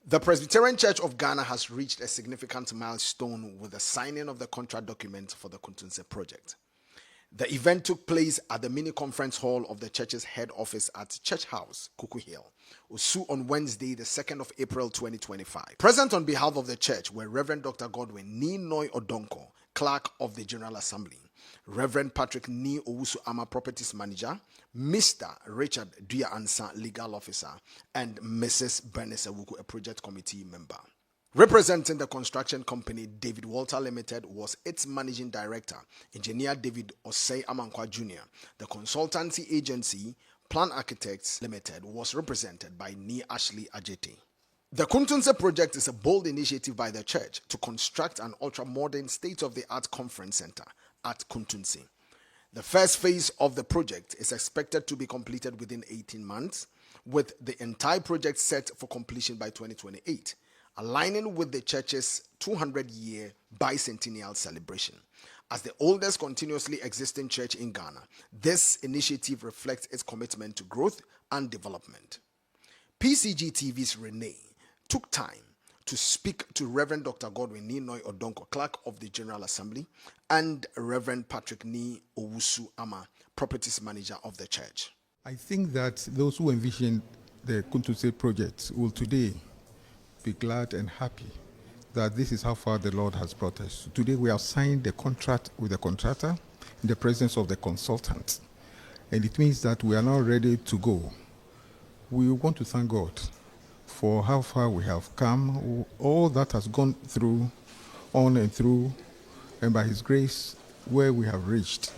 The Presbyterian Church of Ghana has reached a significant milestone with the signing of the contract document for the Kutunse project. The event took place at the mini conference hall of the church's head office at Church House, Kuku Hill, Osu, on Wednesday, the 2nd of April 2025. Present on behalf of the church were Reverend Dr. Godwin Ninoy Odonko, Clerk of the General Assembly, Reverend Patrick Ni Owusu Ama, Properties Manager, Mr. Richard Duya Ansa, Legal Officer, and Mrs. Bernice Awuku, a Project Committee Member. Representing the construction company David Walter Limited was its Managing Director, Engineer David Osei Amankwa Jr. The consultancy agency, Plan Architects Limited, was represented by Ni Ashley Ajete. The Kutunse project is a bold initiative by the church to construct an ultra-modern state-of-the-art conference center at Kutunse. The first phase of the project is expected to be completed within 18 months, with the entire project set for completion by 2028, aligning with the church's 200-year bicentennial celebration. As the oldest continuously existing church in Ghana, this initiative reflects its commitment to growth and development. PCG TV's Renee took time to speak to Reverend Dr. Godwin Ninoy Odonko, Clerk of the General Assembly, and Reverend Patrick Ni Owusu Ama, Properties Manager of the church. I think that those who envisioned the Kutunse project will today be glad and happy that this is how far the Lord has brought us. Today we have signed the contract with the contractor in the presence of the consultant, and it means that we are now ready to go. We want to thank God for how far we have come, all that has gone through, on and through, and by His grace, where we have reached.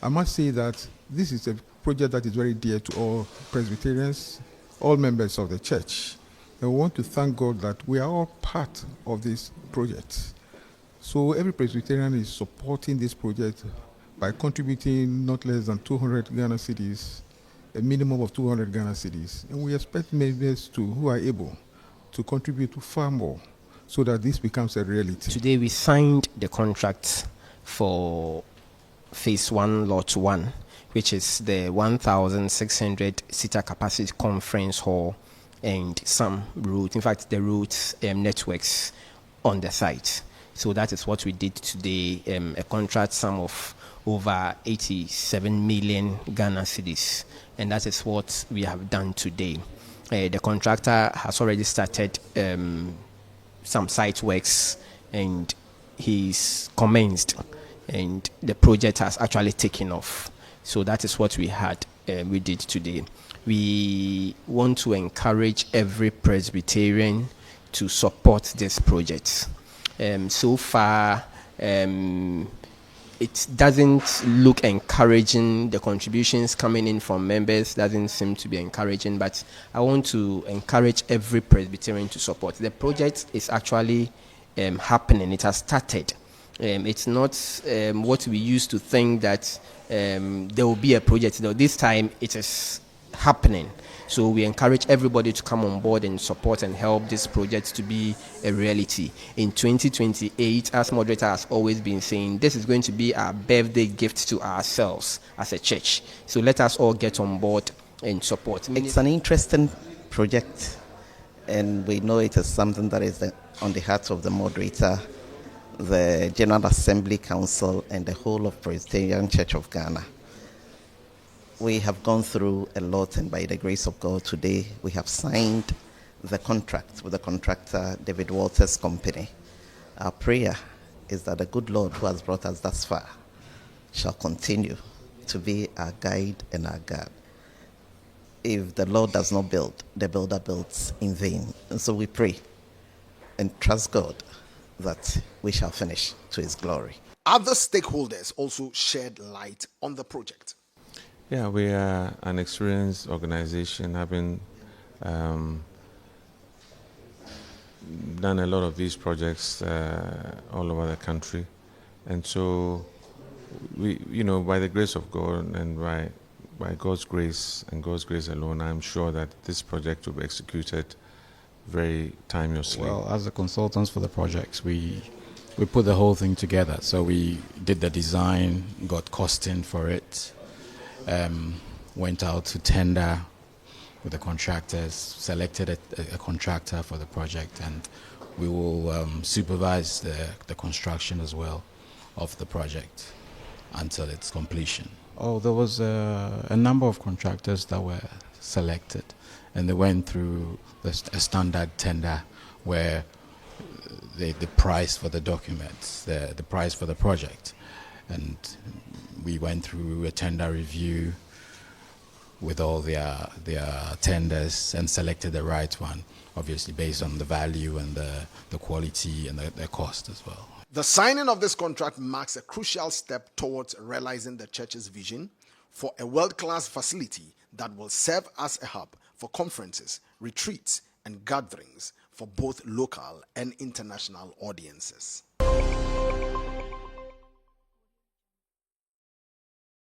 I must say that this is a project that is very dear to all Presbyterians, all members of the church. And we want to thank God that we are all part of this project. So every Presbyterian is supporting this project by contributing not less than 200 Ghana cedis, a minimum of 200 Ghana cedis. And we expect members who are able to contribute to far more so that this becomes a reality. Today we signed the contract for Phase 1, Lot 1, which is the 1,600 seater capacity conference hall and some routes, in fact, the routes networks on the site. So that is what we did today, a contract sum of over 87 million Ghana cedis. And that is what we have done today. The contractor has already started some site works and he's commenced, and the project has actually taken off. So that is what we did today. We want to encourage every Presbyterian to support this project. So far, it doesn't look encouraging. The contributions coming in from members doesn't seem to be encouraging, but I want to encourage every Presbyterian to support. The project is actually happening. It has started. It's not what we used to think that there will be a project. This time it is happening. So we encourage everybody to come on board and support and help this project to be a reality. In 2028, as moderator has always been saying, this is going to be our birthday gift to ourselves as a church. So let us all get on board and support. It's an interesting project, and we know it is something that is on the heart of the moderator, the General Assembly Council, and the whole of Presbyterian Church of Ghana. We have gone through a lot, and by the grace of God, today we have signed the contract with the contractor, David Walter's company. Our prayer is that the good Lord who has brought us thus far shall continue to be our guide and our God. If the Lord does not build, the builder builds in vain. And so we pray and trust God that we shall finish to His glory. Other stakeholders also shed light on the project. Yeah, we are an experienced organization, having done a lot of these projects all over the country. And so we, by the grace of God and by God's grace and God's grace alone, I'm sure that this project will be executed very timelessly. Well, as the consultants for the projects, we put the whole thing together. So we did the design, got costing for it, went out to tender, with the contractors, selected a contractor for the project, and we will supervise the construction as well of the project until its completion. Oh, there was a number of contractors that were selected, and they went through a standard tender where the price for the documents, the price for the project, and we went through a tender review with all their tenders and selected the right one, obviously based on the value and the quality and the cost as well. The signing of this contract marks a crucial step towards realizing the church's vision for a world-class facility that will serve as a hub for conferences, retreats, and gatherings for both local and international audiences.